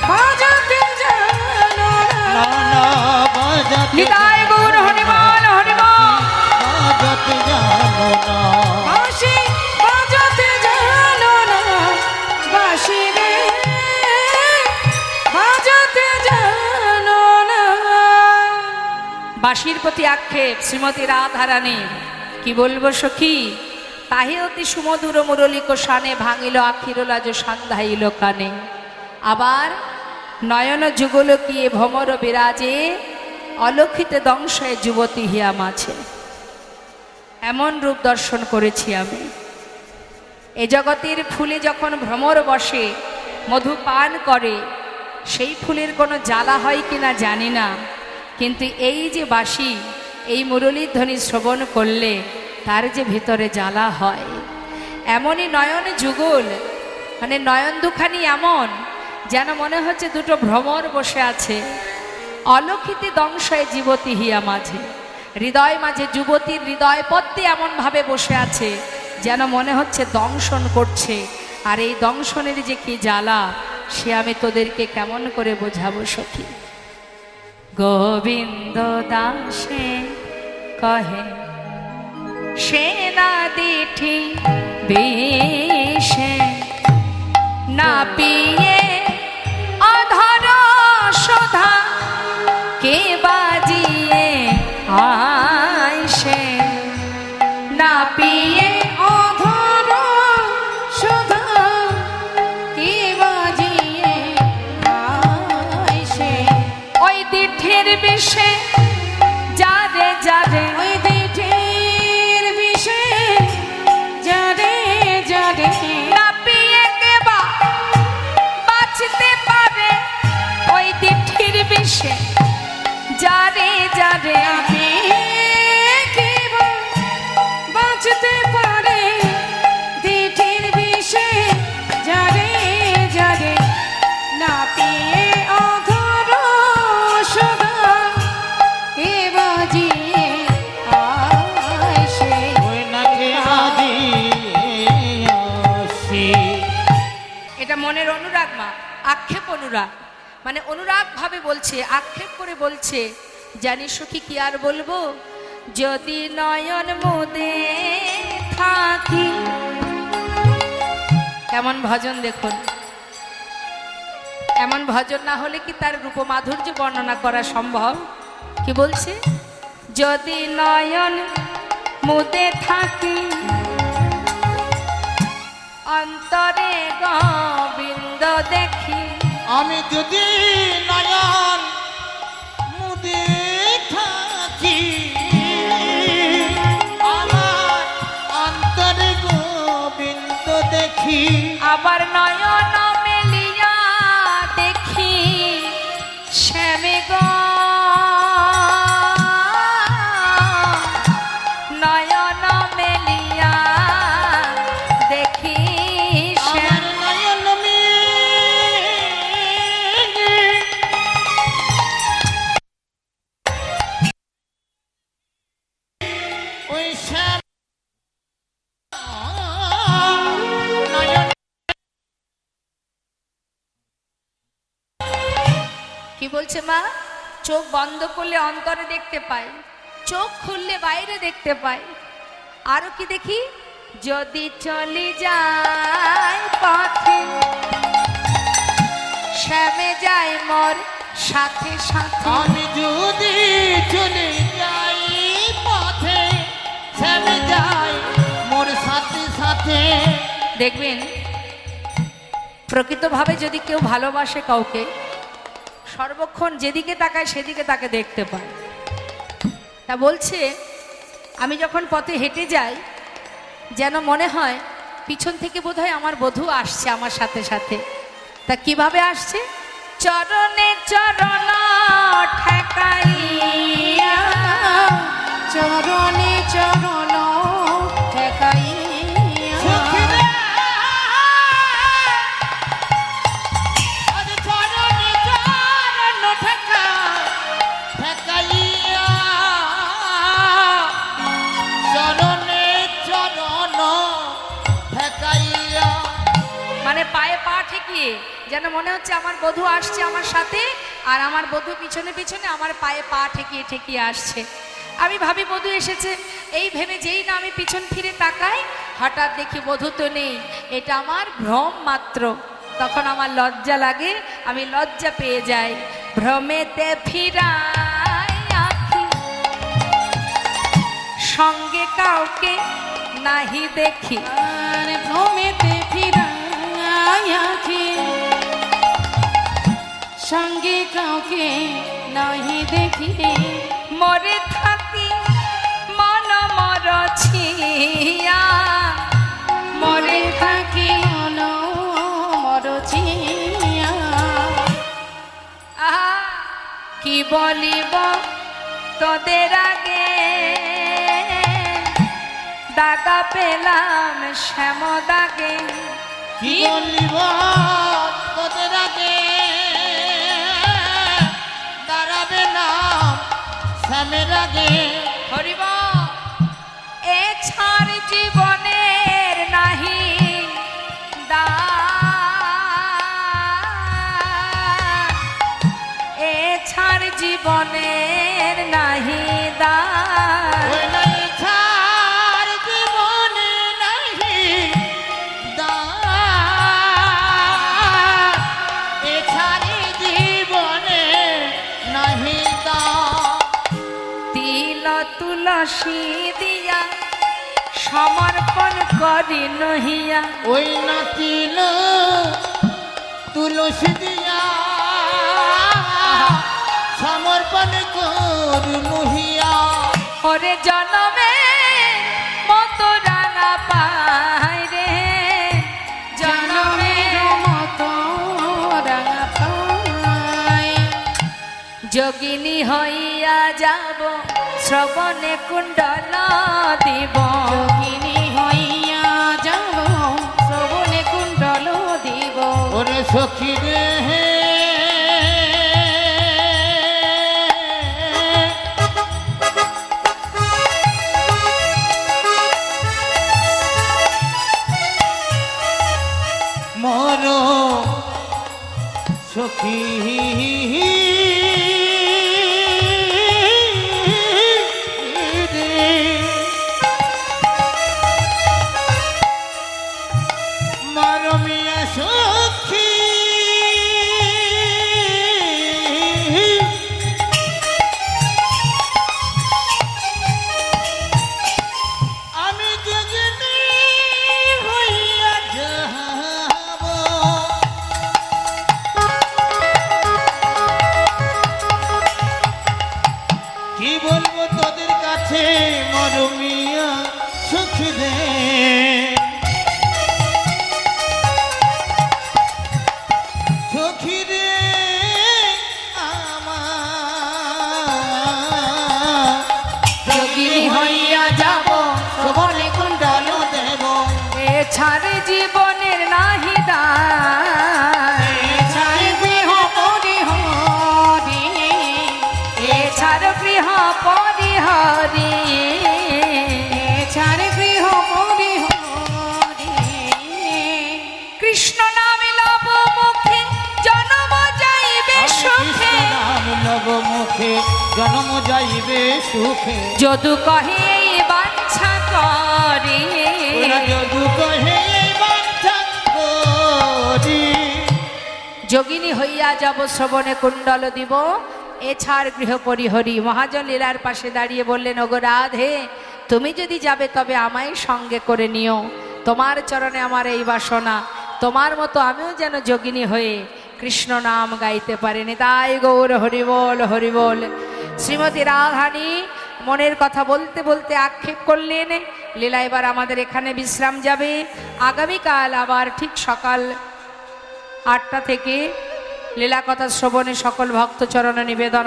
বাজাতে জানো না না বাজাতে নিতাই গৌর হরিবল হরিবল বাজাতে জানো না বাঁশি বাজাতে জানো না বাঁশি রে বাজাতে জানো না বাঁশির প্রতি আক্ষেপ শ্রীমতী রাধারানী কি বলবো সখী তাহে অতি সুমধুর মুরলিক শানে ভাঙিল আখিরলাজ সান্ধাইল কানে আবার নয়ন যুগলকিয়ে ভমর বিরাজে অলক্ষিত দংশয়ে যুবতী হিয়া মাছে এমন রূপ দর্শন করেছি আমি এ জগতের ফুলে যখন ভ্রমর বসে মধু পান করে সেই ফুলের কোনো জ্বালা হয় কিনা জানি না কিন্তু এই যে বাঁশি এই মুরলীর ধ্বনি শ্রবণ করলে তার যে ভিতরে জ্বালা হয় এমনই নয়ন যুগল মানে নয়ন দুখানি এমন যেন মনে হচ্ছে দুটো ভ্রমর বসে আছে অলক্ষিতে দংশয়ে যুবতী হিয়া মাঝে হৃদয় মাঝে যুবতীর হৃদয় পদ্মে এমনভাবে বসে আছে যেন মনে হচ্ছে দংশন করছে আর এই দংশনের যে কি জ্বালা সে আমি তোদেরকে কেমন করে বোঝাবো সখী গোবিন্দ দাসে কহে সে না দিঠি বিষে না পিয়ে অধর শোধা কে বাজিয়ে আইসে না পিয়ে অধর সুধা কি বাজিয়ে আইসে ওই দিঠির বিষে যারে যারে ওই দিঠির বিষে যারে যারে না পিয়ে কেবা বাঁচতে পারে ওই দিঠির বিষে যারে যারে আপনি কেবল বাঁচতে পারে দিঠির বিষে যারে যারে না পিয়ে অধর সদা কে বাজিয়ে আইসে ওই নাকি আদি আসি এটা মনের অনুরাগ মা আক্ষেপ অনুরাগ মানে অনুরাগ ভাবে বলছে আক্ষেপ করে বলছে জানিস সখী কি আর বলবো যদি নয়ন মুদে থাকি কেমন ভজন দেখুন এমন ভজন না হলে কি তার রূপ মাধুর্য বর্ণনা করা সম্ভব কি বলছে যদি নয়ন মুদে থাকি অন্তরে গোবিন্দ দেখি আমি যদি নয়ন মুদে থাকি আমার অন্তরে গোবিন্দ দেখি আবার নয়ন মেলিয়া দেখি শ্যামে গো নয়ন মেলিয়া দেখি আমার নয়ন ওই শ্যাম নয়ন কি বলছে মা চোখ বন্ধ করলে অন্তরে দেখতে পাই চোখ খুললে বাইরে দেখতে পাই আরো কি দেখি যদি চলি যায় পথে শ্যামে যায় মোর সাথে সাথে। আমি যদি চলে যাই পথে শ্যামে যাই মোর সাথে সাথে। দেখবেন প্রকৃতভাবে যদি কেউ ভালোবাসে কাউকে, সর্বক্ষণ যেদিকে তাকায় সেদিকে তাকে দেখতে পায়। তা বলছে, আমি যখন পথে হেঁটে যাই যেন মনে হয় পিছন থেকে বোধহয় আমার বধূ আসছে আমার সাথে সাথে। তা কিভাবে আসছে? চরণে চরণ ঠেকাইয়া, চরণে চরণ ঠেকাইয়া, সখীরে আরে চরণে চরণ ঠেকাইয়া, চরণে চরণ ঠেকাইয়া। মানে পায়ে পা ঠেকিয়ে যেন মনে হচ্ছে আমার বধূ আসছে আমার সাথে, আর আমার বধূ পিছনে পিছনে আমার পায়ে পা ঠেকিয়ে ঠেকিয়ে আসছে। আমি ভাবি বধূ এসেছে, এই ভেবে যেই না আমি পিছন ফিরে তাকাই, হঠাৎ দেখি বধূ তো নেই, এটা আমার ভ্রম মাত্র। তখন আমার লজ্জা লাগে, আমি লজ্জা পেয়ে যাই। ভ্রমেতে ফিরাই আঁখি, সঙ্গে কাউকে নাহি দেখি। আর ভ্রমেতে ফিরাই আঁখি, সঙ্গে কাউকে নাহি দেখি। মরে থাকি মন মরছিয়া, মরে থাকি মন মরছিয়া। আহা কি বলিব তোদের আগে, দাগা পেলাম শ্যাম দাগে। কি বলিব তোদের আগে, দাঁড়াবে না শ্যামের আগে। হরিব এ ছাড় জীবনের নাহি দান, এ ছাড় জীবনের নাহি দান। ওই নাই ছাড় জীবনে নাহি দান, এ ছাড় জীবনে নাহি দান। তিল তুলসী দিয়া সমর্পণ করি নহিয়া, ওই নাতিল তুলসী দিয়া সমর্পণ করু নহিয়া। ওরে জনমে মতো রাঙা পাই রে, জনমে জনমের মতো রাঙা পায়, যোগিনী হইয়া যাব শ্রবণে কুণ্ডল দিব। যোগিনী হইয়া যাব শ্রবণে কুণ্ডল দিব। ওরে সখী রে মর সখী রে, মারমিয়া সখী আমি যোগিনী হইয়া যাব। কি বলবো তোদের কাছে মরমিয়া সখী রে, সখী রে আমার, যোগিনী হইয়া যাব শ্রবণে কুণ্ডল দেব। এ ছাড় জীবনের নাহি দান, ছাড় গৃহ পরিহরি, এ ছাড় গৃহ পরিহরি। ছাড় গৃহ পরিহরি। কৃষ্ণ নাম লব মুখে জন্ম যাইবে সুখে, নাম লব মুখে জন্ম যাইবে সুখে। যদু কহে এই বাঞ্ছা করি, ওরা যদু কহে এই বাঞ্ছা করি, যোগিনী হইয়া যাব শ্রবণে কুণ্ডল দিব, এছাড় গৃহ পরিহরি। মহাজন লীলার পাশে দাঁড়িয়ে বললেন, ওগো রাধে, তুমি যদি যাবে তবে আমায় সঙ্গে করে নিও। তোমার চরণে আমার এই বাসনা, তোমার মতো আমিও যেন যোগিনী হয়ে কৃষ্ণ নাম গাইতে পারিনি। তাই গৌর হরিবোল হরিবোল। শ্রীমতী রাধারানী মনের কথা বলতে বলতে আক্ষেপ করলেন, লীলা এবার আমাদের এখানে বিশ্রাম যাবে। আগামীকাল আবার ঠিক সকাল 8টা থেকে লীলা কথা শ্রবণে সকল ভক্তচরণ নিবেদন,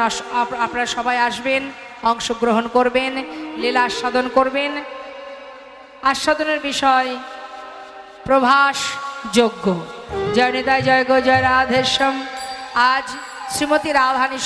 আপনারা সবাই আসবেন, অংশগ্রহণ করবেন, লীলা আস্বাদন করবেন। আস্বাদনের বিষয় প্রভাস যজ্ঞ। জয় নিতাই, জয় গো, জয় রাধেশ্বম। আজ শ্রীমতী রাধারানী